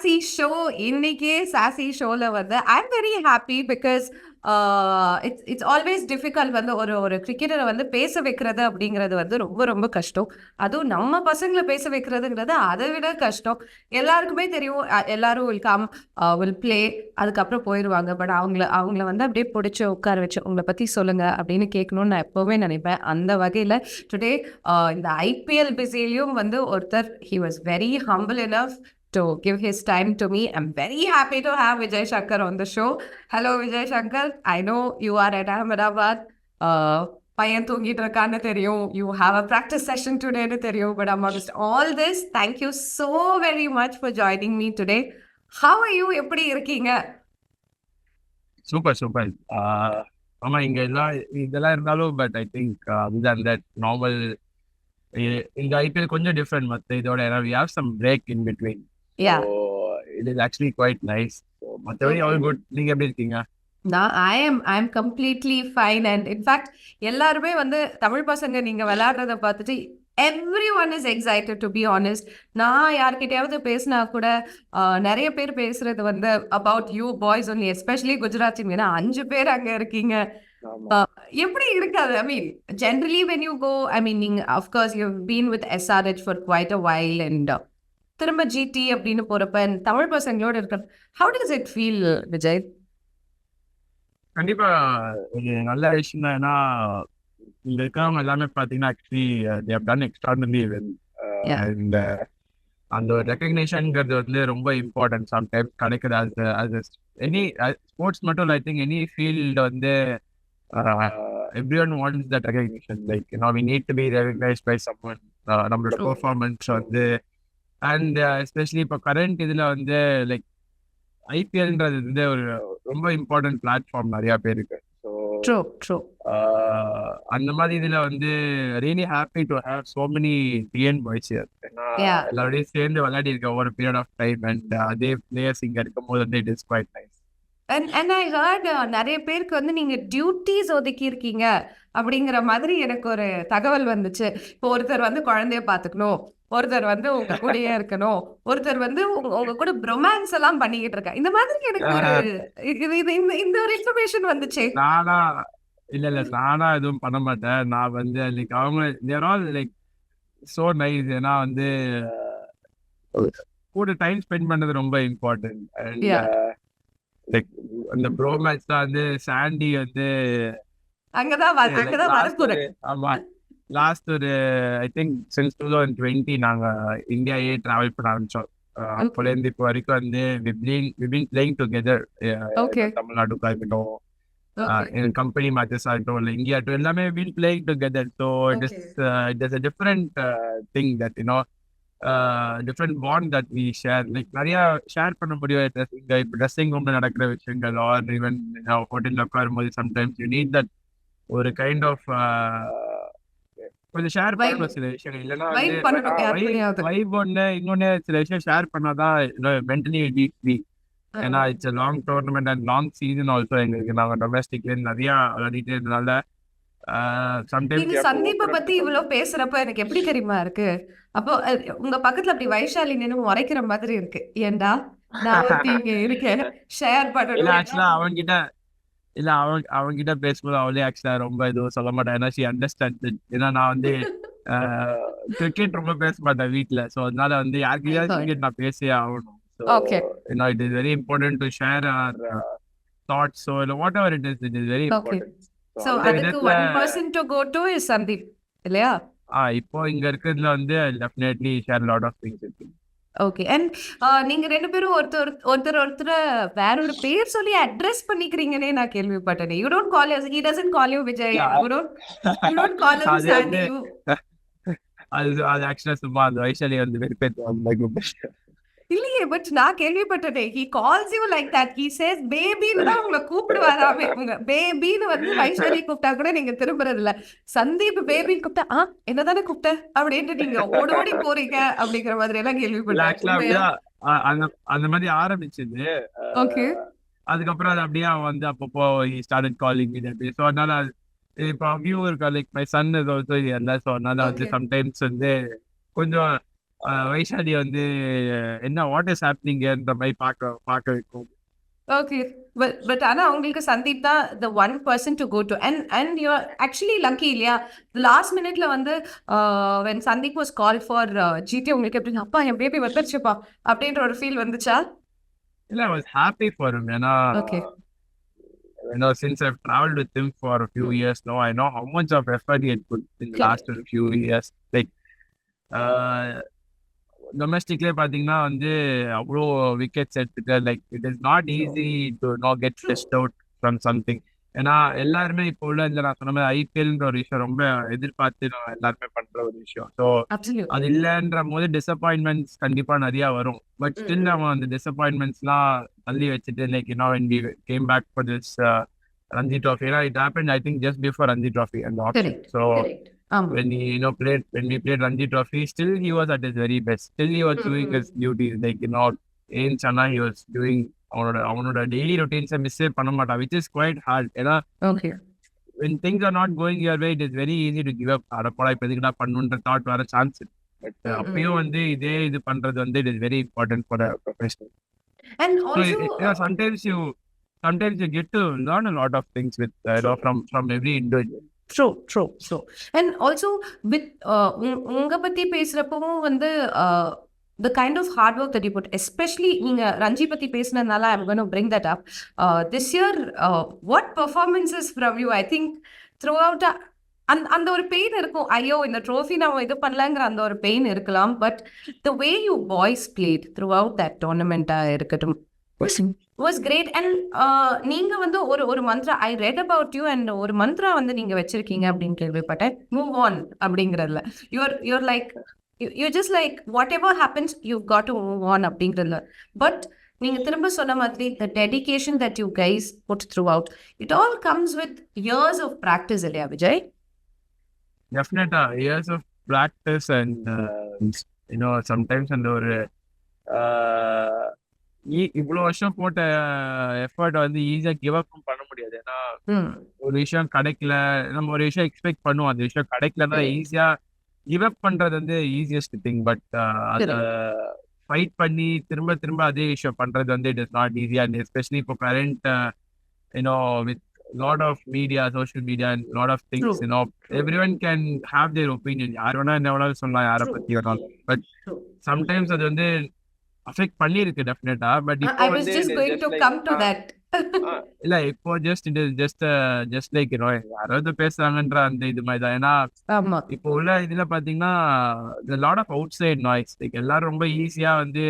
Sassy show. இன்னைக்கு sassy ஷோல வந்து ஐ am very happy because it's always difficult வந்து ஒரு ஒரு கிரிக்கெட்டரை வந்து பேச வைக்கிறது அப்படிங்கிறது வந்து ரொம்ப ரொம்ப கஷ்டம். அதுவும் நம்ம பசங்களை பேச வைக்கிறதுங்கிறது அதை விட கஷ்டம். எல்லாருக்குமே தெரியும், எல்லாரும் வில் கம், வில் பிளே, அதுக்கப்புறம் போயிடுவாங்க. பட் அவங்கள வந்து அப்படியே பிடிச்சி உட்கார வச்சு உங்களை பற்றி சொல்லுங்க அப்படின்னு கேட்கணும்னு நான் எப்போவுமே நினைப்பேன். அந்த வகையில் டுடே இந்த ஐபிஎல் பிஸிலையும் வந்து ஒருத்தர், he was very humble enough to give his time to me. I'm very happy to have Vijay Shankar on the show. Hello Vijay Shankar, I know you are at Ahmedabad. பையன் தூங்கிட்டு இருக்கான்னு தெரியும், you have a practice session today ன்னு தெரியும். But amongst all this, thank you so very much for joining me today. How are you? எப்படி இருக்கீங்க? Super. ஆமா, இங்க இதெல்லாம் இருந்தாலும் பட் ஐ திங்க் அந்த நார்மல் இந்த ஐபிஎல் கொஞ்சம் டிஃப்ரெண்ட் மற்ற இதோட. ஏன்னா we have some break in between. Yeah. So it is actually quite nice. So மற்றபடி all good. நீங்க எப்படி இருக்கீங்க? I am completely fine. And in fact, எல்லாருமே வந்து தமிழ் பசங்க நீங்க விளையாடுறத பார்த்துட்டு everyone is excited, to be honest. நான் யார்கிட்டயாவது பேசினா கூட நிறைய பேர் பேசுறது வந்து about you boys only, especially Gujarat team. ஏன்னா 5 பேர் அங்க இருக்கீங்க. எப்படி இருக்காது? I mean, generally when you go, I mean, of course you've been with SRH for quite a while, and திரும்ப ஜிடி அப்படின்னு போறப்ப தமிழ் பசங்களோட இருக்க, how does it feel, Vijay? கண்டிப்பா ஒரு நல்ல விஷயம் தான். ஏன்னா இங்க இருக்கிறவங்க எல்லாமே பாத்தீங்கன்னா actually they have done extraordinarily well. And அந்த ஒரு ரெக்கக்னேஷன்ங்கிறது வந்து ரொம்ப இம்பார்ட்டன்ட். சம்டைம்ஸ் கிடைக்குது as எனி ஸ்போர்ட்ஸ் மட்டும் ஐ திங்க் எனி ஃபீல்டு வந்து everyone wants that recognition. Like, you know, we need to be recognized by someone. நம்மளோட பெர்ஃபார்மன்ஸ் வந்து and especially இப்போ கரண்ட் இதுல வந்து லைக் ஐபிஎல்ன்றது வந்து ஒரு ரொம்ப இம்பார்ட்டன்ட் பிளாட்ஃபார்ம் நிறைய பேருக்கு. ஸோ அந்த மாதிரி இதுல வந்து really happy to have so many TN boys here. எல்லாரோடையும் சேர்ந்து விளையாடி இருக்க ஒரு பீரியட் ஆஃப் டைம் அண்ட் அதே பிளேயர்ஸ் இங்க இருக்கும் போது வந்து it is quite nice. And I heard நிறைய பேருக்கு வந்து நீங்க டியூட்டிஸ் ஒதுக்கி இருக்கீங்க அப்படிங்கிற மாதிரி எனக்கு ஒரு தகவல் வந்துச்சு. இப்போ ஒருத்தர் வந்து குழந்தைய பாத்துக்கணும், ஒருத்தர் வந்து உங்க கூடயே இருக்கணும், ஒருத்தர் வந்து உங்க கூட ரொமான்ஸ் எல்லாம் பண்ணிக்கிட்டு இருக்கா. இந்த மாதிரி எனக்கு ஒரு இந்த ஒரு இன்ஃபர்மேஷன் வந்துச்சு. இல்ல நானா எதுவும் பண்ண மாட்டேன். நான் வந்து லைக் அவங்க தேர் ஆல் லைக் சோ நைஸ். ஏன்னா வந்து கூட டைம் ஸ்பெண்ட் பண்ணது ரொம்ப இம்பார்ட்டன்ட். அண்ட் லைக் அந்த ப்ரோமேட்ச் தான் வந்து சாண்டி வந்து அங்கதான் வரப்போறேன். ஆமா, லாஸ்ட் ஒரு ஐ திங்க் சின்ஸ் 2020 நாங்க இந்தியாவே டிராவல் பண்ண ஆரம்பிச்சோம். அப்போல இருந்து இப்போ வரைக்கும் வந்து we've been playing together. தமிழ்நாடுக்கா இருக்கட்டும், in company matches ஆகட்டும், இல்லை இந்தியா ஆகட்டும், எல்லாமே been playing together. So it is a different thing that, you know, different bond that we share. Like நிறைய ஷேர் பண்ண முடியும். ட்ரெஸ்ஸிங் ரூம்ல நடக்கிற விஷயங்கள் ஆர் ஈவன் ஹோட்டல்ல உட்காரும்போது சம்டைம்ஸ் யூ நீட் தட் ஒரு கைண்ட் ஆஃப் கொஞ்சம் ஷேர் பண்ணணும் சில விஷயங்கள். இல்லைன்னா வைப் ஒன்று இன்னொன்னு சில விஷயம் ஷேர் பண்ணாதான் மென்டலி வீக். ஏன்னா it's long tournament and long season also. எங்களுக்கு நாங்கள் டொமஸ்டிக்ல நிறைய விளையாடிட்டு இருந்தனால சந்தீப்பை பத்தி இவ்வளவு பேசுறப்ப எனக்கு எப்படி தெரியுமா இருக்கு, அப்போ உங்க பக்கத்துல அப்படி வைஷாலி நின்னு உரைக்கிற மாதிரி இருக்கு. ஏண்டா நான் இங்க இருக்கேன் ஷேர் பண்ணணும். ஆக்சுவலா அவன்கிட்ட பேசும்போது அவளே ஆக்சுவலா ரொம்ப எதுவும் சொல்ல மாட்டேன். ஏன்னா ஷி அண்டர்ஸ்டாண்ட். ஏன்னா நான் வந்து கிரிக்கெட் ரொம்ப பேச மாட்டேன் வீட்டுல. ஸோ அதனால வந்து யாருக்கையாவது கிரிக்கெட் நான் பேசியே ஆகணும். It is very important to share our thoughts. So whatever it is very important. So அதுக்கு one person to go to is Sandeep, இல்லையா? இப்போ இங்க இருக்கிறதுல வந்து definitely share a lot of things with him. Okay. And நீங்க ரெண்டு பேரும் ஒருத்தர் வேற ஒரு பேர் சொல்லி அட்ரஸ் பண்ணிக்கிறீங்கன்னே நான் கேள்விப்பட்டேன். You don't call him, he doesn't call you Vijay. You don't call him Sandy. அது ஆக்சுவலா சும்மா அந்த வைஷாலி வந்து வெறுப்பேற்று இல்லையே, பட் நான் கேள்விப்பட்டேன். he calls you like that. he says பேபின்னு தான் உங்களை கூப்பிடுவாராமே. உங்க பேபின்னு வந்து வைஷாலி கூப்பிட்டா கூட நீங்க திரும்புறது இல்ல. சந்தீப் பேபின்னு கூப்பிட்டா என்னதானே கூப்பிட்ட அப்படின்ட்டு நீங்க ஓடி போறீங்க அப்படிங்கிற மாதிரி எல்லாம் கேள்விப்பட்டேன். அந்த மாதிரி ஆரம்பிச்சது. அதுக்கப்புறம் அது அப்படியே வந்து அப்பப்போ he started calling me that way. So அதனால இப்போ வியூ இருக்கா, like my son is also here. So அதனால வந்து சம்டைம்ஸ் வந்து கொஞ்சம் வைஷாலி வந்து என்ன வாட் இஸ் ஹேப்பனிங்ன்ற மாதிரி பார்க்க வைக்கும். ஓகே. பட் ஆனா உங்களுக்கு சந்தீப் தான் the one person to go to. And you are actually lucky இல்லையா? லாஸ்ட் மினிட்ல வந்து when Sandeep was called for GT உங்களுக்கு எப்படி அப்பா என் பேபி வந்துருச்சுப்பா அப்படின்ற ஒரு ஃபீல் வந்துச்சா? இல்ல, I was happy for him. ஏன்னா okay. since I've traveled with him for a few years now, I know how much of effort he had put in the last few years. Like, டொமஸ்டிக்லேயே பார்த்தீங்கன்னா வந்து அவ்வளோ wickets எடுத்துட்டு like it is not easy to not get stressed out from something. ஏன்னா எல்லாருமே இப்போ உள்ள இந்த நான் சொன்ன மாதிரி ஐபிஎல்ன்ற ஒரு விஷயம் ரொம்ப எதிர்பார்த்து நான் எல்லாருமே பண்ற ஒரு விஷயம். ஸோ அது இல்லைன்ற போது டிசப்பாயின்மெண்ட்ஸ் கண்டிப்பா நிறைய வரும். பட் ஸ்டில் நம்ம அந்த டிசப்பாயின்மெண்ட்ஸ்லாம் தள்ளி வச்சுட்டு like when we came back for this Ranji Trophy, it happened I think just before Ranji Trophy and the auction. So when we played Ranji Trophy, still he was at his very best. Still he was doing his duties. Like in Chennai he was doing அவனோட daily ரொட்டீன்ஸை மிஸ்ஸே பண்ண மாட்டான், which is quite hard. ஏன்னா when things are not going your way, it is very easy to give up. அடப்படா இப்ப எதுக்குடா பண்ணுன்ற thought வர chance. But அப்பயும் வந்து இது பண்றது வந்து it is very important for a professional. And also sometimes you get to learn a lot of things with from every individual. True. And also with உங்க பத்தி பேசுறப்பவும் வந்து the kind of hard work that you put, especially நீங்க ரஞ்சி பத்தி பேசினதுனால I'm going to bring that up. This year, what performances from you? I think throughout அந்த ஒரு pain இருக்கும், ஐயோ இந்த ட்ரோஃபி நம்ம இது பண்ணலங்கிற அந்த ஒரு பெயின் இருக்கலாம். But the way you boys played throughout that tournament இருக்கட்டும் was great. And நீங்க வந்து ஒரு Mantra I read about you and ஒரு மந்த்ரா வந்து நீங்க வச்சிருக்கீங்க அப்படின்னு கேள்விப்பட்டேன், move on அப்படிங்கறதுல. you're like you're just like whatever happens you've got to move on அப்படிங்கறதுல. பட் நீங்க திரும்ப சொன்ன மாதிரி the dedication that you guys put throughout, it all comes with years of practice இல்லையா Vijay? Definitely years of practice and sometimes அந்த ஒரு இவ்வளவு வருஷம் போட்ட எஃபர்ட் வந்து ஈஸியா கிவ் அப் பண்ண முடியாது. ஏன்னா ஒரு விஷயம் கிடைக்கல, நம்ம ஒரு விஷயம் எக்ஸ்பெக்ட் பண்ணுவோம், அந்த விஷயம் கிடைக்கலன்னா ஈஸியா கிவ் அப் பண்றது வந்து ஈஸியஸ்ட் திங். பட் அத ஃபைட் பண்ணி திரும்ப திரும்ப அதே விஷயம் பண்றது வந்து it is not easy. And especially இப்போ current with lot of media, social media and lot of things, everyone can have their opinion. யார் வேணா என்ன வேணாலும் சொல்லலாம், யாரை பத்தி வேணாலும். பட் சம்டைம்ஸ் அது வந்து அஃபெக்ட் பண்ணிருக்கு டெஃபினட்டா. பட் இப்போ I was just going to come to that. இல்ல இப்போ ஜஸ்ட் லைக் யாராவது பேசுறாங்கன்ற அந்த இது மாதிரி தான். ஏன்னா இப்போ உள்ள இதுல பாத்தீங்கன்னா lot of outside noise. Like எல்லாரும் ரொம்ப ஈஸியா வந்து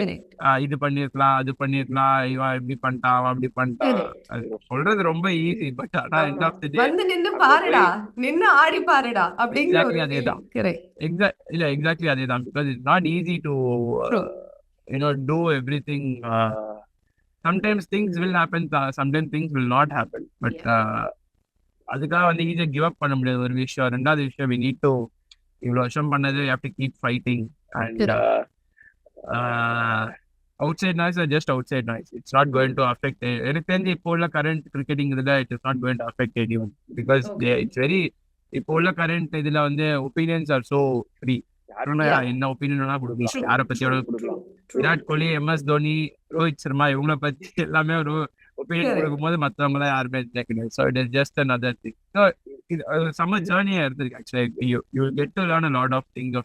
இது பண்ணிருக்கலாம், அது பண்ணிருக்கலாம், இவன் இப்படி பண்ணிட்டான், அவன் அப்படி பண்ணிட்டான், சொல்றது ரொம்ப ஈஸி. பட் ஆனா end of the day வந்து நின்னு பாருடா, நின்னு ஆடி பாருடா அப்படிங்கிற அதேதான். எக்ஸாக்ட்லி அதேதான். Because it's not easy to do everything. Sometimes things will happen, sometimes things will not happen. But அதுக்காக வந்து ஈஸியா கிவ் அப் பண்ண முடியாது ஒரு விஷயம். ரெண்டாவது விஷயம், we need to இவ்வளவு வருஷம் பண்ணது we have to keep fighting. And outside noise are just outside noise. It's not going to affect எனக்கு தெரிஞ்சு இப்போ உள்ள கரண்ட் கிரிக்கெட்டிங் இதுல it is not going to affect anyone because it's very இப்போ உள்ள கரண்ட் இதுல வந்து ஒப்பீனியன்ஸ் ஆர் so free. யாரும் என்ன ஒப்பீனியன் வேணா கொடுக்கலாம், யாரை பத்தியோட கொடுக்கலாம். விராட் கோலி, MS தோனி, ரோஹித் சர்மா இவங்கள பத்தி எல்லாமே ஒரு ஒப்பீனியன் கொடுக்கும் போது மற்றவங்க எல்லாம் யாருமே கேட்கணும். So it is just another thing. So இது செம்ம ஜேர்னியா இருந்திருக்கு. Actually you get to learn a lot of things of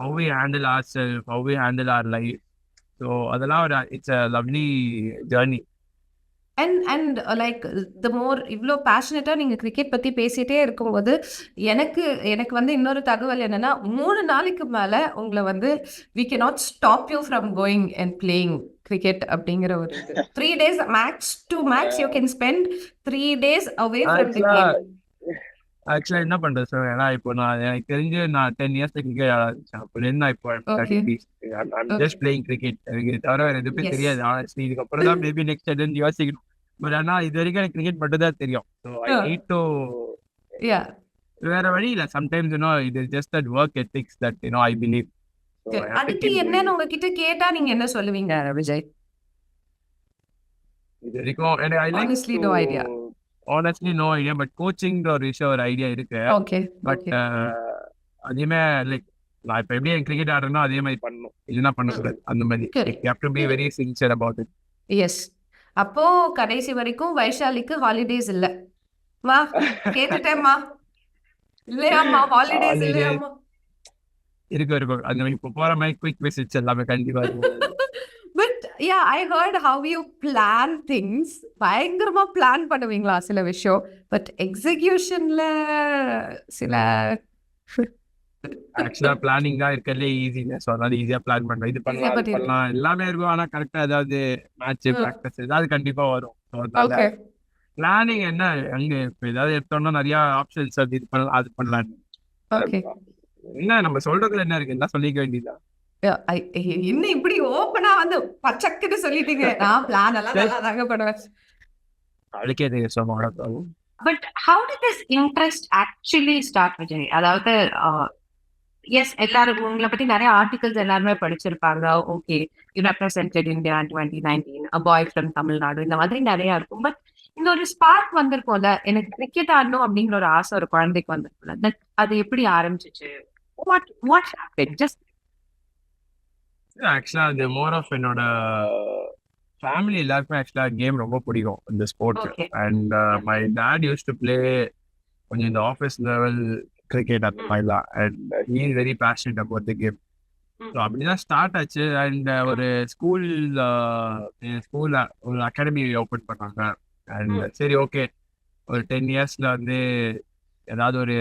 how we handle ourselves, how we handle our life. So அதெல்லாம் ஒரு it's a lovely journey. And like the more இவ்வளோ பேஷனேட்டா நீங்க cricket பத்தி பேசிட்டே இருக்கும்போது எனக்கு வந்து இன்னொரு தகவல் என்னன்னா, 3 நாளைக்கு மேல உங்களை வந்து we cannot stop you from going and playing cricket அப்படிங்கிற ஒரு 3 days max to max you can spend 3 days away from the game. ஆக்சுவலா என்ன பண்றது சார், ஏன்னா இப்போ எனக்கு தெரிஞ்சு நான் 10 years கிரிக்கெட் ஆரம்பிச்சேன். அப்போ என்ன இப்போ ஜஸ்ட் பிளேயிங் கிரிக்கெட், எனக்கு தவிர வேற எதுவுமே தெரியாது. ஆனஸ்ட்லி இதுக்கப்புறம் தான் மேபி நெக்ஸ்ட் எதுன்னு யோசிக்கணும். பட் ஆனா இது வரைக்கும் எனக்கு கிரிக்கெட் மட்டும் தான் தெரியும். ஸோ ஐ நீட் டு வேற வழி இல்லை. சம்டைம்ஸ் இது just that work ethics that I believe. அதுக்கு என்னன்னு உங்ககிட்ட கேட்டா நீங்க என்ன சொல்லுவீங்க விஜய்? இது வரைக்கும் எனக்கு I like honestly no idea. Honestly no idea, but coaching ஒரு விஷயம் ஒரு ஐடியா இருக்கு. பட் அதுமே லைக் நான் இப்ப எப்படி கிரிக்கெட் ஆடுறேனோ அதே மாதிரி பண்ணணும், இல்லைன்னா பண்ணக்கூடாது. அந்த மாதிரி Correct. You have to be very sincere about it. Yes. அப்போ கடைசி வரைக்கும் வைஷாலிக்கு ஹாலிடேஸ் இல்ல. மா கேட்டுட்டேம்மா. இல்லையாம்மா ஹாலிடேஸ் ஹாலிடே இல்லையாம்மா. இருக்கும் அந்த மாதிரி இப்போ போற மாதிரி குயிக் மெசேஜ் எல்லாமே கண்டிப்பா இருக்கும். But yeah I heard how you plan things. பயங்கரமா பிளான் பண்ணுவீங்களா சில விஷயம். பட் எக்ஸிகியூஷன்ல சில ஆக்சுவலா பிளானிங் தான் இருக்கிறதுலே ஈஸிங்க. ஸோ அதனால ஈஸியா பிளான் பண்றோம். இது பண்ணலாம், அது பண்ணலாம், எல்லாமே இருக்கும். ஆனா கரெக்டா ஏதாவது மேட்ச் ப்ராக்டிஸ் ஏதாவது கண்டிப்பா வரும். ஸோ அதனால ஓகே பிளானிங் என்ன, அங்க இப்ப ஏதாவது எடுத்தோம்னா நிறைய ஆப்ஷன்ஸ், அது இது பண்ணலாம், அது பண்ணலாம். ஓகே. என்ன நம்ம சொல்றதுல என்ன இருக்கு, எல்லாம் சொல்லிக்க வேண்டியதுதான். என்ன இப்படி ஓப்பனா வந்து பச்சக்குன்னு சொல்லிட்டீங்க. நான் பிளான் எல்லாம் நல்லா தாங்க பண்ணுவேன். அதுக்கே தெரியும் சொன்னோம். But how did this interest actually start Vijay? அதாவது எஸ் எல்லாரும் உங்களை பத்தி நிறைய ஆர்டிகல்ஸ் எல்லாருமே படிச்சிருப்பாங்க. Okay you represented India 2019, a bye from Tamil Nadu, இந்த மாதிரி நிறைய இருக்கும். பட் இந்த ஒரு ஸ்பார்க் வந்திருக்கும்ல, எனக்கு கிரிக்கெட் ஆடணும் அப்படிங்கிற ஒரு ஆசை ஒரு குழந்தைக்கு வந்திருக்கும்ல, அது எப்படி ஆரம்பிச்சிச்சு? What happen? ஜஸ்ட் ஆக்சுவலா அது மோர் ஆஃப் என்னோட ஃபேமிலி எல்லாருக்குமே ஆக்சுவலா கேம் ரொம்ப பிடிக்கும், இந்த sport. Okay and my dot use to play கொஞ்சம் இந்த ஆஃபீஸ் லெவல் கிரிக்கெட் அந்த மாதிரிலாம். And he is very passionate about the game. So அப்படிதான் ஸ்டார்ட் ஆச்சு. அண்ட் ஒரு ஸ்கூல்ல ஒரு அகாடமி ஓப்பன் பண்ணாங்க. அண்ட் சரி ஓகே, ஒரு 10 இயர்ஸ்ல வந்து ஏதாவது ஒரு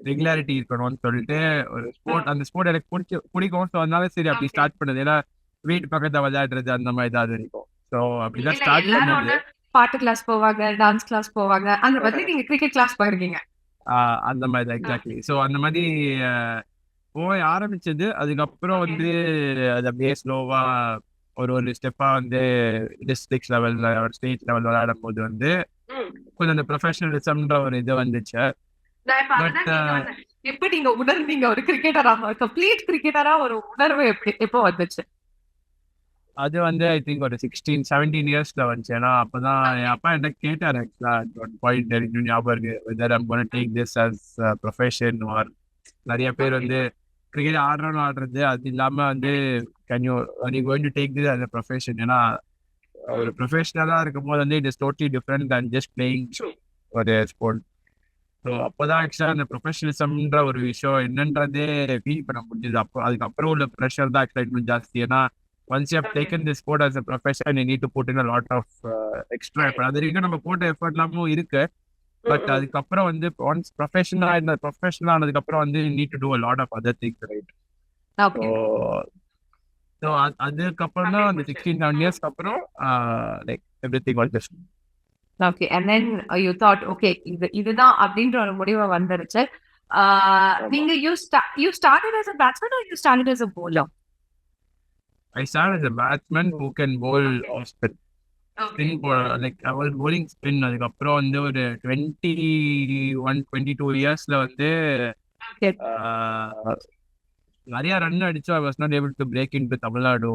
ரெகுலாரிட்டி இருக்கணும்னு சொல்லிட்டு ஒரு ஸ்போர்ட், அந்த ஸ்போர்ட் எனக்கு பிடிக்கும். ஸோ அதனால சரி அப்படி ஸ்டார்ட் பண்ணது. ஏன்னா வீட்டு பக்கத்துல விளையாடுறது அந்த மாதிரி ஏதாவது இருக்கும். ஸோ அப்படிதான் ஸ்டார்ட் பண்ணது. பாட்டு கிளாஸ் போவாங்க, டான்ஸ் கிளாஸ் போவாங்க, அந்த மாதிரி நீங்க கிரிக்கெட் கிளாஸ் போயிருக்கீங்க. அந்த மாதிரி தான் எக்ஸாக்ட்லி. ஸோ அந்த மாதிரி போய் ஆரம்பிச்சது. அதுக்கப்புறம் வந்து அது அப்படியே ஸ்லோவா ஒரு ஸ்டெப்பா வந்து டிஸ்ட்ரிக்ட் லெவல்ல, ஸ்டேட் லெவல் விளையாடும் போது வந்து கொஞ்சம் அந்த ப்ரொஃபஷனலிசம்ன்ற ஒரு இது வந்துச்சு. பட் எப்படி நீங்க உணர்ந்தீங்க ஒரு கிரிக்கெட்டரா, கம்ப்ளீட் கிரிக்கெட்டரா ஒரு உணர்வு எப்போ வந்துச்சு? அது வந்து ஐ திங்க் ஒரு 16-17 இயர்ஸ்ல வந்துச்சு. ஏன்னா அப்பதான் என் அப்பா என்ன கேட்டார் ஆக்சுவலா பாயிண்ட் எனக்கு ஞாபகம் இருக்கு, whether I'm gonna take this as profession or. நிறைய பேர் வந்து கிரிக்கெட் ஆடுறது அது இல்லாம வந்து can you are you going to take this as a profession. ஏன்னா ஒரு ப்ரொஃபஷனலா இருக்கும் போது வந்து it is totally different than just playing ஒரு ஸ்போர்ட். ஸோ அப்போதான் ஆக்சுவலா அந்த ப்ரொஃபஷனலிசம்ன்ற ஒரு விஷயம் என்னன்றதே ஃபீல் பண்ண முடிஞ்சது. அதுக்கப்புறம் உள்ள ப்ரெஷர் தான் ஆக்சுவலா இன்னும் ஜாஸ்தி. ஏன்னா once you have taken this sport as a profession, you need to put in a lot of extra effort. அது வரைக்கும் நம்ம போட்ட எஃபர்ட் எல்லாமும் இருக்கு. பட் அதுக்கப்புறம் வந்து ஒன்ஸ் ப்ரொஃபஷனல் ஆனதுக்கப்புறம் வந்து you need to do a lot of other things, right? Okay so அதுக்கப்புறம் தான் அந்த 16-17 இயர்ஸ்க்கு அப்புறம் like everything was just okay. And then you thought okay இதுதான் அப்படின்ற ஒரு முடிவு வந்துருச்சு. நீங்க you started as a batsman or you started as a bowler? I started as a batsman who can bowl off spin. Spin like I was bowling spin. அதுக்கப்புறம் வந்து ஒரு 21-22 இயர்ஸ்ல வந்து நிறைய ரன் அடிச்சு I was not able to break into Tamil Nadu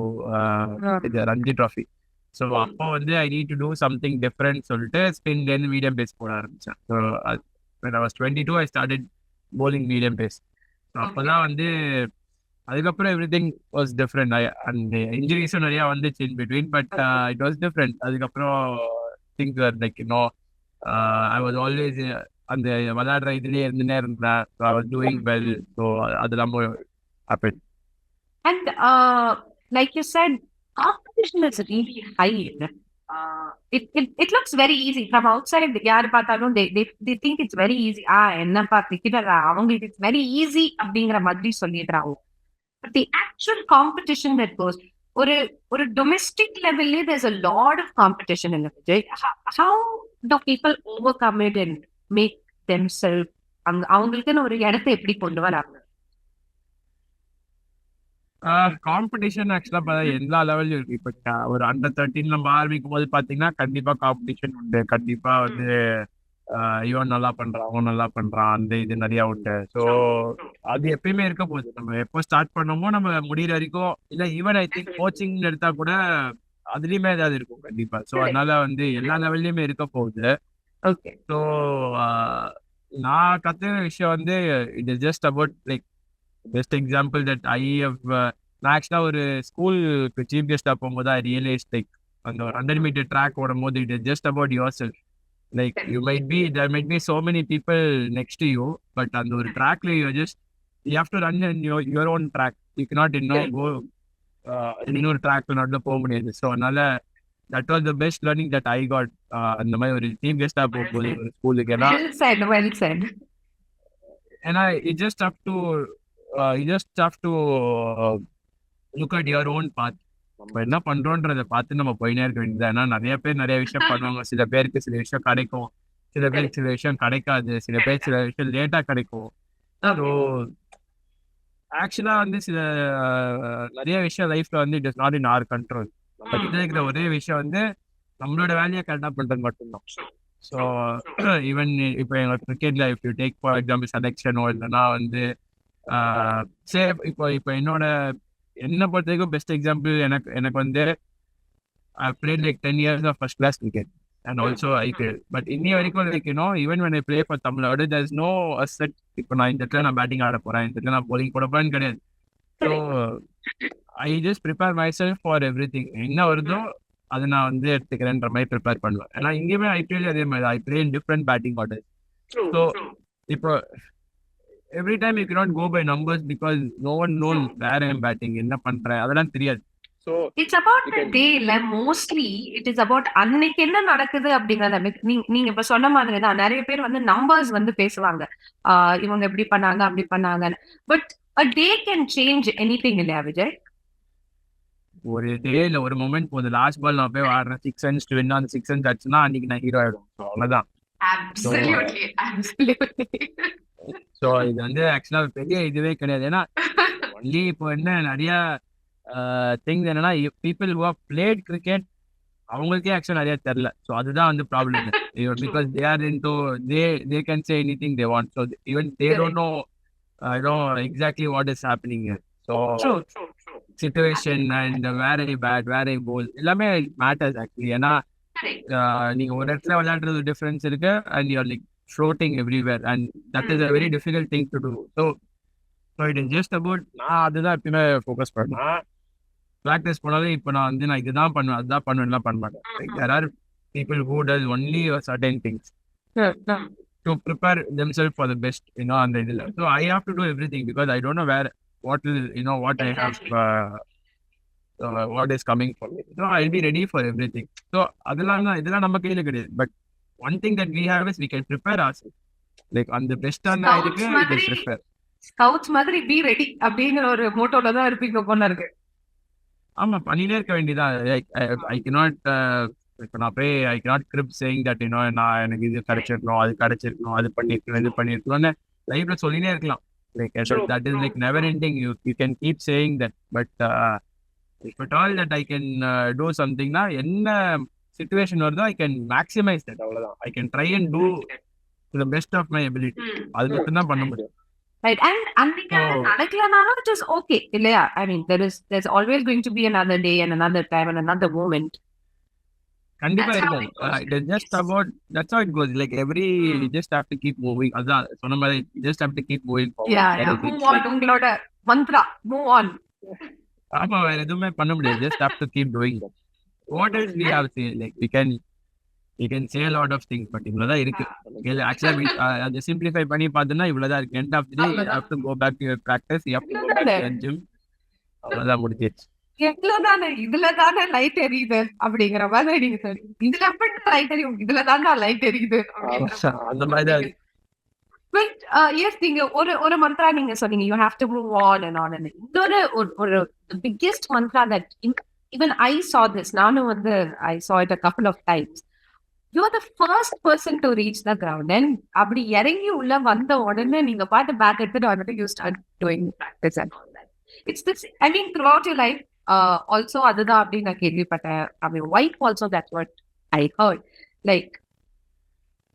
Ranji trophy. So அப்போ வந்து I need to do something different சொல்லிட்டு ஸ்பின்லேருந்து மீடியம் பேஸ் போட ஆரம்பிச்சேன். So when I was 22 I started bowling medium pace. So அப்போதான் வந்து அதுக்கப்புறம் எவ்ரிதிங் வாஸ் டிஃப்ரெண்ட். அந்த இன்ஜுரிஸும் நிறையா வந்துச்சு in between, but it was different. அதுக்கப்புறம் things are like you know I was always அந்த விளையாடுற இதுலேயே இருந்தேன். So I was doing well. So அது ரொம்ப happy. And like you said competition is really high. It looks very easy from outside. யார் பார்த்தாலும் they think it's very easy. என்னப்பா cricketer அவங்களுக்கு it's very easy அப்படிங்கிற மாதிரி சொல்லிடுறாங்க. But the actual competition that goes ஒரு domestic level there's a lot of competition in the Vijay. How do people overcome it and make themselves அவங்களுக்குன்னு ஒரு இடத்தை எப்படி கொண்டு வராங்க? காம்படிஷன் ஆக்சுவலா எல்லா லெவல்லையும் இருக்கு. இப்போ ஒரு under-13 நம்ம ஆரம்பிக்கும் போது பாத்தீங்கன்னா கண்டிப்பா காம்படிஷன் உண்டு. கண்டிப்பா வந்து இவன் நல்லா பண்றான், அவன் நல்லா பண்றான், அந்த இது நிறைய உண்டு. ஸோ அது எப்பயுமே இருக்க போகுது. நம்ம எப்போ ஸ்டார்ட் பண்ணோமோ நம்ம முடிகிற வரைக்கும் இல்லை. ஈவன் ஐ திங்க் கோச்சிங் எடுத்தா கூட அதுலயுமே ஏதாவது இருக்கும் கண்டிப்பா. ஸோ அதனால வந்து எல்லா லெவல்லையுமே இருக்க போகுது. ஓகே. ஸோ நான் கத்துக்கிற விஷயம் வந்து it is just about like best example that I have நான் ஆக்சுவலாக ஒரு ஸ்கூலுக்கு சீஃப் கெஸ்டாக போகும்போது ஐ ரியலைஸ் லைக் அந்த ஒரு 100 மீட்டர் ட்ராக் ஓடும் போது it is just about your self. Like there might be so many people next to you, but அந்த ஒரு ட்ராக்ல you have to run in your own track. You cannot go இன்னொரு ட்ராக்ல நடுவில் போக முடியாது. ஸோ அதனால that was the best learning that I got அந்த மாதிரி ஒரு சீஃப் கெஸ்டா போகும்போது ஒரு ஸ்கூலுக்கு. ஏன்னா you just have to look at your own path. நம்ம என்ன பண்றோன்றதை பார்த்து நம்ம போயினே இருக்க வேண்டியது. ஏன்னா நிறைய பேர் நிறைய விஷயம் பண்ணுவாங்க. சில பேருக்கு சில விஷயம் கிடைக்கும், சில பேருக்கு சில விஷயம் கிடைக்காது, சில பேருக்கு சில விஷயம் லேட்டா கிடைக்கும். ஸோ ஆக்சுவலா சில நிறைய விஷயம் லைஃப்ல it is not in our control. நம்ம கிட்ட இருக்கிற ஒரே விஷயம் நம்மளோட வேலையை கரெக்டா பண்றது மட்டும்தான். ஸோ ஈவன் இப்போ எங்க கிரிக்கெட்ல if you take for example செலெக்ஷனோ இல்லைன்னா இப்போ என்னை பொறுத்த வரைக்கும் பெஸ்ட் எக்ஸாம்பிள் எனக்கு I played like 10 years of first class cricket and also IPL. But இன்னி வரைக்கும் even when I play for Tamil Nadu, there's no set. இப்போ நான் இந்த இடத்துல நான் பேட்டிங் ஆட போறேன், இந்த இடத்துல நான் bowling போட போறேன்னு கிடையாது. So I just prepare myself for everything. என்ன வருதோ அதை நான் எடுத்துக்கிறேன்ற மாதிரி ப்ரிப்பேர் பண்ணுவேன். ஏன்னா இங்கேயுமே ஐபிஎல் அதே மாதிரி I play in different batting order. So இப்போ every time you cannot go by numbers because no one knows where I am batting, என்ன பண்றேன் அதெல்லாம் தெரியாது. So it's about the day, like mostly it is about அன்னைக்கு என்ன நடக்குது அப்படிங்கறத. நீங்க இப்ப சொன்ன மாதிரி தான் நிறைய பேர் நம்பர்ஸ் பேசுவாங்க, இவங்க எப்படி பண்ணாங்க அப்படி பண்ணாங்க. But a day can change anything இல்லையா விஜய்? ஒரு டே இல்ல ஒரு மொமெண்ட் போகுது. லாஸ்ட் பால் நான் போய் ஆடுறேன் 6 runs to win, அந்த 6 runs அடிச்சுனா அன்னைக்கு நான் ஹீரோ ஆயிடும். அவ்வளவுதான். ஸோ இது ஆக்சுவலா பெரிய இதுவே கிடையாது. ஏன்னா ஒன்லி இப்போ என்ன நிறைய திங்ஸ் என்னன்னா people who have played cricket அவங்களுக்கே ஆக்சுவலா நிறைய தெரியல. ஸோ அதுதான் problem. Because they are into they can say anything they want. So even they don't know exactly what is happening. So situation and where I bat where I bowl எல்லாமே matters actually. ஏன்னா நீங்க ஒரு இடத்துல விளையாடுறது difference இருக்கு and you're like floating everywhere and that is a very difficult thing to do. So it is just about நான் அதுதான் எப்பயுமே ஃபோக்கஸ் பண்ணேன். ப்ராக்டிஸ் பண்ணாலே இப்போ நான் இதுதான் பண்ணுவேன் அதுதான் பண்ணுவேன்லாம் பண்ண மாட்டேன். Like there are people who does only certain things to prepare themselves for the best, அந்த இதுல. So I have to do everything because I don't know what I have what is coming for me. So I'll be ready for everything. So இதெல்லாம் நம்ம கையில கிடையாது. But one thing that we have is we can prepare ourselves. Like on the best on idea we can prepare. Scouts மாதிரி be ready அப்படிங்கிற ஒரு மோட்டோல தான் இருப்பீங்க போல இருக்கு. ஆமா பண்ணிட்டே இருக்க வேண்டியதான். I cannot இப்போ நான் போய் I cannot crib saying that நான் எனக்கு இது கிடைச்சிருக்கணும் அது கிடைச்சிருக்கணும் அது பண்ணிருக்கணும் இது பண்ணிருக்கணும்னு லைஃப்ல சொல்லினே இருக்கலாம். Like that is like never ending. You can keep saying that, but if at all that I can do something na என்ன situation வருதோ I can maximize that. அவ்வளவுதான். I can try and do to the best of my ability. அது மட்டும் தான் பண்ண முடியும். Right. And நடக்கலனாலும் it is okay இல்லையா? I mean there's always going to be another day and another time and another moment. கண்டிப்பா இருக்கும். It is just about that's how it goes. Like you just have to keep moving. அதான் சொன்ன மாதிரி just have to keep moving forward. Yeah. Move on. உங்களோட Mantra move on. ஆமா வேற எதுவுமே பண்ண முடியாது. Just have to keep doing that. What else we have seen? Like we can say a lot of things, but இவ்வளவுதான் இருக்கு. Actually அதை simplify பண்ணி பார்த்தோம்னா இவ்வளவுதான் இருக்கு. End of the day you have to go back to your practice. You have to go back to your gym. அவ்வளவுதான் முடிஞ்சிச்சு. இதுலதானே light எரியுது அப்படிங்கிற மாதிரி நீங்க சொல்லி இதுல மட்டும் லைட் எரியும் இதுலதான்டா லைட் எரியுது அந்த மாதிரி. But yes, நீங்க ஒரு மந்த்ரா நீங்க சொன்னீங்க you have to move on and on and ஒரு biggest mantra that even I saw this. நானும் I saw it a couple of times. You are the first person to reach the ground and அப்படி இறங்கி உள்ள வந்த உடனே நீங்க பாட்டு back எடுத்துட்டு வந்துட்டு you start doing practice and all that. It's this, I mean throughout your life also அதுதான் அப்படி நான் கேள்விப்பட்டேன். I mean wife also that's what I heard. Like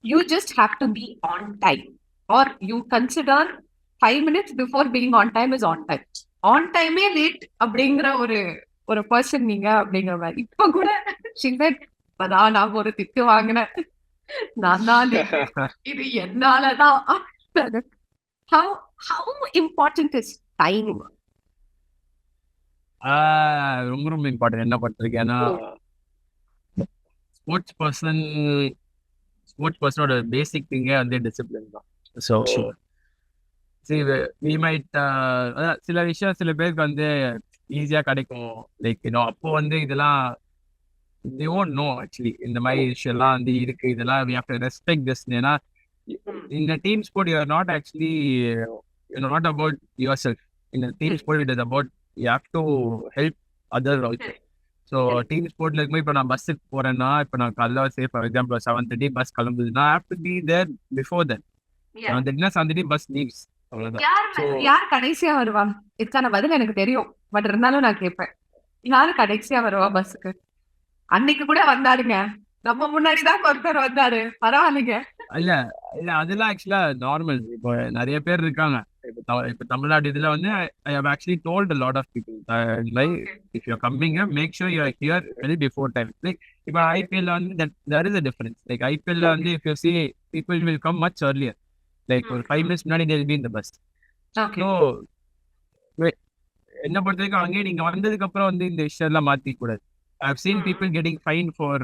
you just have to be on time or you consider 5 minutes before being on time is on time. On time late அப்படிங்கிற ஒரு person நீங்க அப்படிங்கிற மாதிரி. இப்ப கூட இப்பதான் நான் ஒரு திட்டு வாங்கினேன். நான் இது என்னாலதான். How important is time? ரொம்ப ரொம்ப இம்பார்ட்டன்ட் என்ன பொறுத்திருக்கு. ஏன்னா ஸ்போர்ட்ஸ் பர்சனோட பேசிக் திங்கே வந்து டிசிப்ளின் தான். ஸோ வி மைட் சில விஷயம் சில பேருக்கு வந்து ஈஸியா கிடைக்கும். லைக் அப்போ வந்து இதெல்லாம் they won't know actually இந்த மாதிரி விஷயம்லாம் வந்து இருக்கு. இதெல்லாம் we have to respect this. ஏன்னா in a team sport you are not actually not about yourself. In a team sport it is about you have to help others also. So team ஸ்போர்ட்ல இருக்கும்போது இப்போ நான் பஸ்ஸுக்கு போறேன்னா, இப்போ நான் காலைல சே ஃபார் எக்ஸாம்பிள் 7:30 பஸ் கிளம்புதுன்னா I have to be there before that. 7:30 bus leaves, அவ்வளவுதான். யார் கடைசியா வருவா? இதுக்கான பதில் எனக்கு தெரியும், பட் இருந்தாலும் நான் கேட்பேன். யாரு கடைசியா வருவா பஸ்ஸுக்கு? அன்னைக்கு கூட வந்தாருங்க, நம்ம முன்னாடிதான் ஒருத்தர் வந்தாரு, பரவாயில்லைங்க. இல்ல இல்ல அதெல்லாம் ஆக்சுவலா நார்மல். இப்போ நிறைய பேர் இருக்காங்க. இப்போ தமிழ்நாடு இதுல வந்து I have actually told a lot of people like if you're coming here make sure you are here well before time. Like இப்போ IPL வந்து there is a difference. Like IPL வந்து if you see people will come much earlier. Like ஒரு 5 minutes முன்னாடி they will be in the bus. So என்ன பொறுத்த வரைக்கும் அங்கேயே நீங்க வந்ததுக்கு அப்புறம் வந்து இந்த விஷயம் எல்லாம் மாத்திக்க கூடாது. I've seen people getting fined for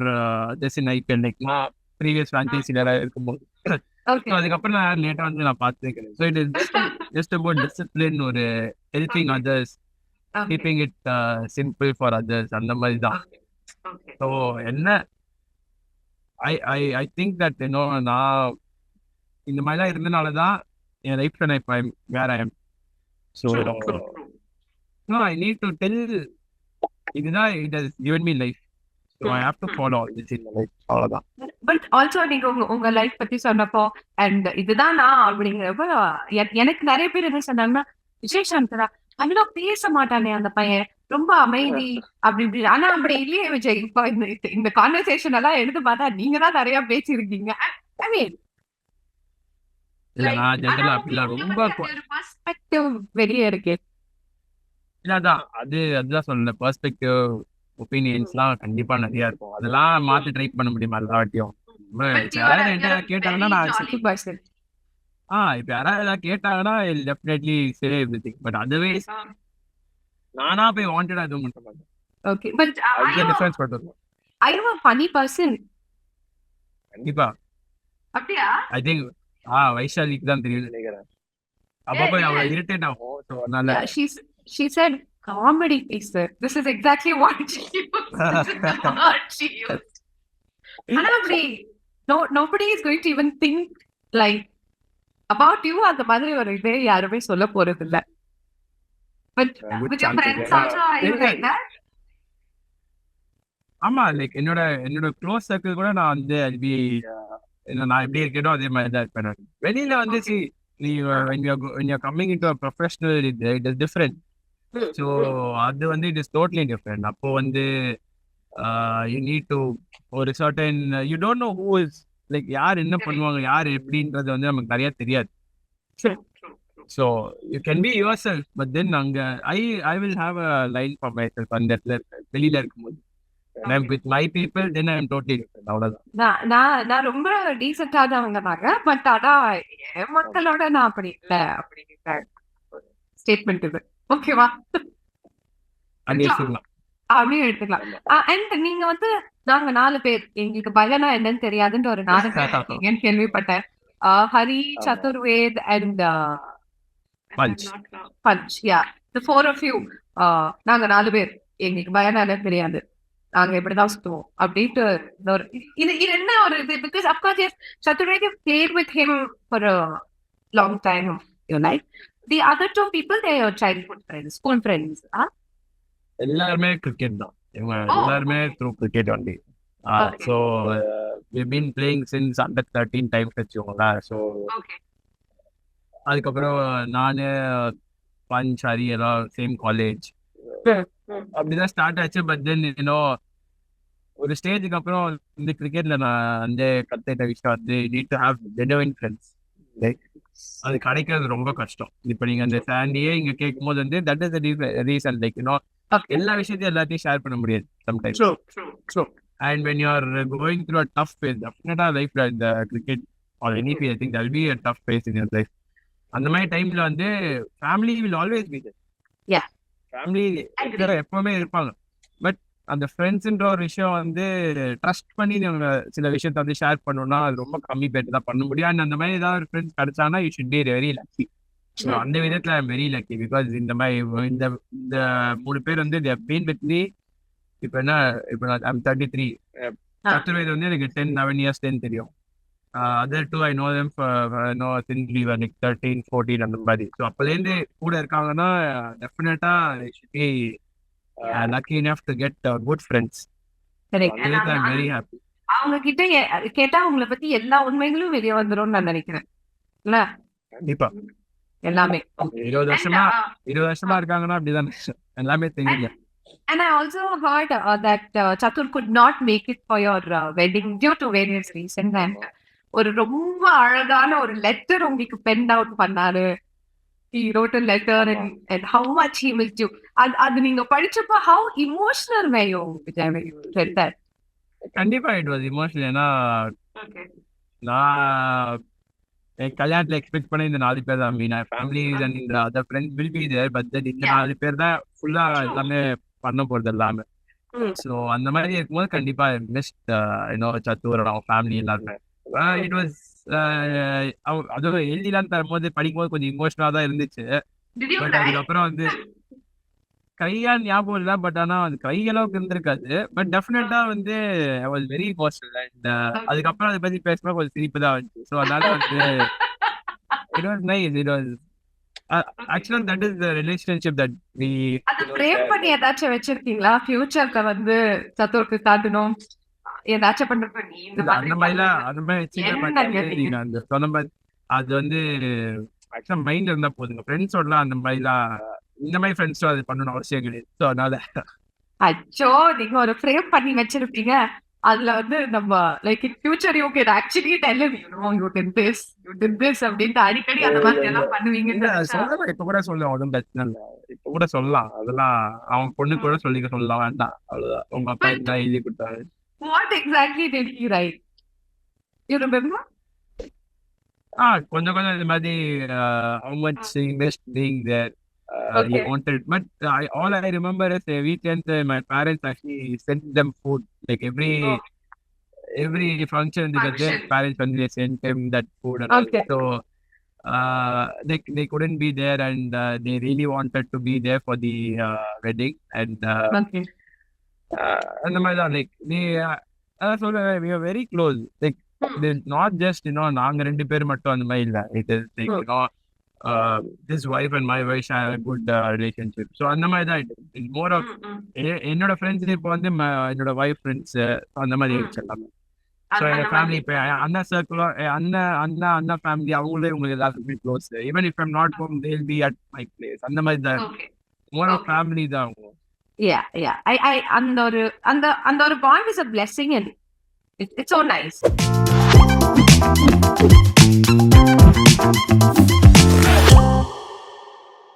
this in IPL. Like நான் ப்ரீவியஸ் ஃபிரான்ச்சைஸில இருக்கும்போது அதுக்கப்புறம் நான் லேட்டா வந்து நான் பார்த்துக்கிறேன். So it is just about discipline, ஒரு helping others, keeping it simple for others, அந்த மாதிரி தான். ஸோ என்ன ஐ திங்க் தட் நான் இந்த மாதிரிலாம் இருந்தனால தான் என் லைஃப்ல நான் இப்போ வேற I'm. So I need to tell இதுதான் it has given me life. So I have to follow all this in my life. அவ்வளவுதான். பட் ஆல்சோ நீங்க உங்க லைஃப் பத்தி சொன்னப்போ அண்ட் இதுதான் நான் அப்படிங்கிறப்ப எனக்கு நிறைய பேர் என்ன சொன்னாங்கன்னா, விஜய் சங்கரா அவ்வளோ பேச மாட்டானே அந்த பையன், ரொம்ப அமைதி அப்படி இப்படி. ஆனா அப்படி இல்லையே விஜய். இப்போ இந்த கான்வர்சேஷன் எல்லாம் எடுத்து பார்த்தா நீங்க தான் நிறைய பேசியிருக்கீங்க. ஐ மீன் இல்ல நான் ஜெனரலா அப்படிலாம் ரொம்ப பெர்ஸ்பெக்டிவ் வெளியே இருக்கு. இல்லதான் அதுதான் சொன்னேன். பெர்ஸ்பெக்டிவ் ஒப்பீனியன்ஸ்லாம் கண்டிப்பா நிறைய இருக்கும். அதெல்லாம் மாத்தி ட்ரை பண்ண முடியுமா எல்லா வாட்டியும்? யாராவது என்கிட்ட கேட்டாங்கன்னா நான் இப்ப யாராவது ஏதாவது கேட்டாங்கன்னா definitely say everything. But otherwise நானா போய் வாண்டடா எதுவும் பண்ண மாட்டேன். ஓகே, பட் அதுக்கு டிஃபரன்ஸ் பண்ணுறோம். ஐ அம் a funny person. கண்டிப்பா. அப்படியா? ஐ திங்க் வைஷாலிக்கு தான் தெரியும் நினைக்கிறேன். அப்பப்போ அவளை இரிட்டேட் ஆகும். ஸோ அதனால she said comedy piece. This is exactly what she used. Nobody is going to even think like about you. அந்த மாதிரி ஒரு இதே யாருமே சொல்ல போறது இல்ல. But with your friends also are you like that? ஆமா, லைக் என்னோட க்ளோஸ் சர்க்கிள் கூட நான் வந்து நான் எப்படி இருக்கேனோ அதே மாதிரி தான் இருப்பேன். வெளியில வந்து நீ when you're coming into a professional it is different. So அது வந்து இட் இஸ் டோட்டலி டிஃப்ரெண்ட். அப்போ வந்து யூ நீட் டு ஒரு certain you don't know who is like யார் என்ன பண்ணுவாங்க யார் எப்படின்றது வந்து நமக்கு நிறைய தெரியாது. So you can be yourself but then அங்கே I will have a line for myself. அந்த இடத்துல வெளியில இருக்கும்போது with my people then I am totally different. அவ்வளவுதான். நான் ரொம்ப டீசென்ட்டானவங்க தாங்க. பட் அதான் என் மக்களோட நான் அப்படி இல்லை அப்படிங்கிற ஸ்டேட்மெண்ட் இது. ஓகேவா? அப்படியே எடுத்துக்கலாம். அண்ட் நீங்க வந்து நாங்க 4 பேர் எங்களுக்கு பயனா என்னன்னு தெரியாதுன்ற ஒரு 4 பேர் இருக்கீங்கன்னு கேள்விப்பட்டேன். Hari, Chaturved and Panch. Yeah, the 4 of you. நாங்க 4 பேர் எங்களுக்கு பயனா என்னன்னு தெரியாது, நாங்க இப்படிதான் சுத்துவோம் அப்படின்ட்டு இது என்ன ஒரு இது. Because of course Chaturved you played with him for a long time your life. The other 2 people, they are childhood friends, school friends. எல்லாருமே கிரிக்கெட் தான். இவங்க எல்லாருமே through cricket only. So we've been playing since under 13 times வச்சுக்கோங்களா. So அதுக்கப்புறம் நானு பஞ்ச் ஹரி எல்லாம் same college அப்படிதான் start ஆச்சு. பட் தென் ஒரு ஸ்டேஜுக்கு அப்புறம் இந்த கிரிக்கெட்ல நான் வந்து கத்துக்கிட்ட விஷயம் வந்து நீட் டு ஹேவ் ஜெனுவைன் ஃப்ரெண்ட்ஸ். அது கிடைக்கிறது ரொம்ப கஷ்டம். இப்ப நீங்க அந்த சாண்டியே இங்க கேட்கும் போது வந்து தட் இஸ் ரீசன். லைக் எல்லா விஷயத்தையும் எல்லாத்தையும் ஷேர் பண்ண முடியாது sometimes. And when you are going through a tough phase, definitely லைஃப்ல இந்த cricket or any field, I think there will be a tough phase in your life. அந்த மாதிரி டைம்ல வந்து family will always be there. Yeah. Family எப்பவுமே இருப்பாங்க. But அந்த ஃப்ரெண்ட்ஸ்ன்ற ஒரு விஷயம் வந்து ட்ரஸ்ட் பண்ணி நம்ம சில விஷயத்த வந்து ஷேர் பண்ணணும்னா அது ரொம்ப கம்மி பேர் தான் பண்ண முடியும். அண்ட் அந்த மாதிரி ஏதாவது ஒரு ஃப்ரெண்ட்ஸ் கிடைச்சானா you should be very lucky. So அந்த விதத்துல I am very lucky because இந்த மாதிரி இந்த இந்த 3 பேர் வந்து பீன் வித் மீ. இப்போ என்ன, இப்போ ஐம் 33. சத்துர்வேத் வந்து எனக்கு 10-11 years தெரியும். Other two I know them know since we were like 13-14 அந்த மாதிரி. ஸோ அப்போலேருந்து கூட இருக்காங்கன்னா definitely should be lucky enough to get good friends. Correct. I'm very happy. அவங்க கிட்ட கேட்டா உங்களை பத்தி எல்லா உண்மைகளும் வெளியே வந்துரும் நான் நினைக்கிறேன். இல்ல கண்டிப்பா எல்லாமே 20 வருஷமா இருக்காங்கன்னா அப்படிதான் எல்லாமே தெரியல. And I also heard that Chatur could not make it for your wedding due to various reasons. And ஒரு ரொம்ப அழகான ஒரு லெட்டர் உங்களுக்கு பென் அவுட் பண்ணாரு. He wrote a letter and how much he missed you. அது நீங்க படிச்சப்போ how emotional were you, Vijay, when you read that? கண்டிப்பா it was emotional. ஏன்னா நான் என் கல்யாணத்துல எக்ஸ்பெக்ட் பண்ண இந்த 4 பேர் தான். மீன் ஃபேமிலி அண்ட் இந்த other friends will be there. But இந்த 4 பேர் தான் ஃபுல்லா எல்லாமே பண்ண போறது எல்லாமே. ஸோ அந்த மாதிரி இருக்கும்போது கண்டிப்பா மிஸ்ட் சத்தூர் அவங்க ஃபேமிலி எல்லாருமே. இட் வாஸ் அதுவும் எழுதிலாம் தரும்போது படிக்கும்போது கொஞ்சம் இமோஷனலா தான் இருந்துச்சு. பட் அதுக்கப்புறம் வந்து கையால் ஞாபகம் இல்லை. பட் ஆனா அது கையளவுக்கு இருந்திருக்காது. பட் டெஃபினட்டா வந்து I was very emotional. And அதுக்கப்புறம் அதை பத்தி பேசும்போது கொஞ்சம் சிரிப்பு தான் வந்துச்சு. ஸோ அதனால வந்து it was nice. It was ஆக்சுவலா that is the relationship that we frame பண்ணி ஏதாச்சும் வச்சிருக்கீங்களா ஃபியூச்சர்க்கு வந்து சத்தூருக்கு காட்டணும் ஏதாச்சும் பண்றது? அந்த மாதிரிலாம் அந்த மாதிரி வச்சுக்க அந்த சொன்ன மாதிரி அது வந்து ஆக்சுவலா மைண்ட்ல இருந்தா போதுங்க. ஃப்ரெண்ட்ஸோடலாம் அந்த மாதிரிலாம் இந்த மாதிரி ஃப்ரெண்ட்ஸும் அது பண்ணணும் அவசியம் கிடையாது. ஸோ அதனால அச்சோ நீங்க ஒரு ஃப்ரேம் பண்ணி வச்சிருப்பீங்க. அதுல வந்து நம்ம like in future you can actually tell him you did this அப்படின்ட்டு அடிக்கடி அந்த மாதிரி எல்லாம் பண்ணுவீங்கன்னு சொல்லலாம். இப்ப கூட சொல்லலாம், ஒன்றும் பிரச்சனை இல்லை. இப்ப கூட சொல்லலாம். அதெல்லாம் அவன் பொண்ணு கூட சொல்லிக்க சொல்லலாம். வேண்டாம் அவ்வளவுதான். உங்க அப்பா தான் எழுதி கொடுத்தாரு. What exactly did he write? You remember? கொஞ்சம் இந்த மாதிரி how much he missed being there. He wanted, but all I remember is weekends my parents actually sent them food like every function their parents only sent them that food and Okay. so they couldn't be there and they really wanted to be there for the wedding and Okay. அந்த மாதிரி தான் like நீ அதான் சொல்றேன் we are very close like it is not just நாங்க 2 பேர் மட்டும் அந்த மாதிரி இல்லை. it is like this wife and my wife share a good relationship. So அந்த மாதிரி தான் it's more of என்னோட ஃப்ரெண்ட்ஸ் இப்போ வந்து என்னோட வைஃப் ஃப்ரெண்ட்ஸ் அந்த மாதிரி வச்சிடலாம். ஸோ என் ஃபேமிலி இப்போ அண்ணா சர்க்கிளும் அண்ணா ஃபேமிலி அவங்களே உங்களுக்கு எல்லாத்துக்குமே close. Even if I'm not home they will be at my place. அந்த மாதிரி தான் மோர் ஆஃப் ஃபேமிலி தான் அவங்க. அந்த ஒரு bond is a blessing and it's so nice.